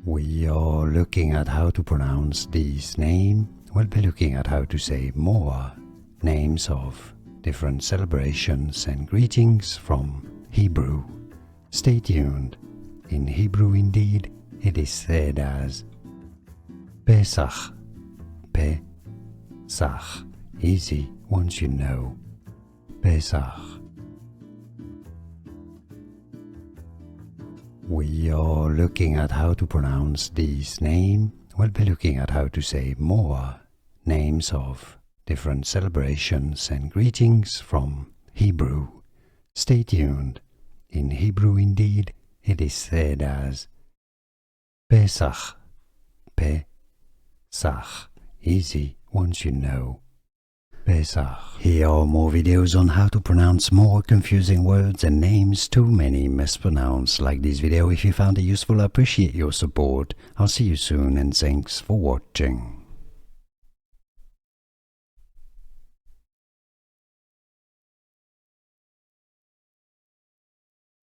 We are looking at how to pronounce this name. We'll be looking at how to say more names of different celebrations and greetings from Hebrew. Stay tuned. In Hebrew indeed, it is said as Pesach. Pesach. Easy once you know. Pesach. We are looking at how to pronounce this name. We'll be looking at how to say more names of different celebrations and greetings from Hebrew. Stay tuned. In Hebrew indeed, it is said as Pesach. Pesach. Easy once you know. Pesach. Here are more videos on how to pronounce more confusing words and names too many mispronounced. Like this video if you found it useful. I appreciate your support. I'll see you soon and thanks for watching.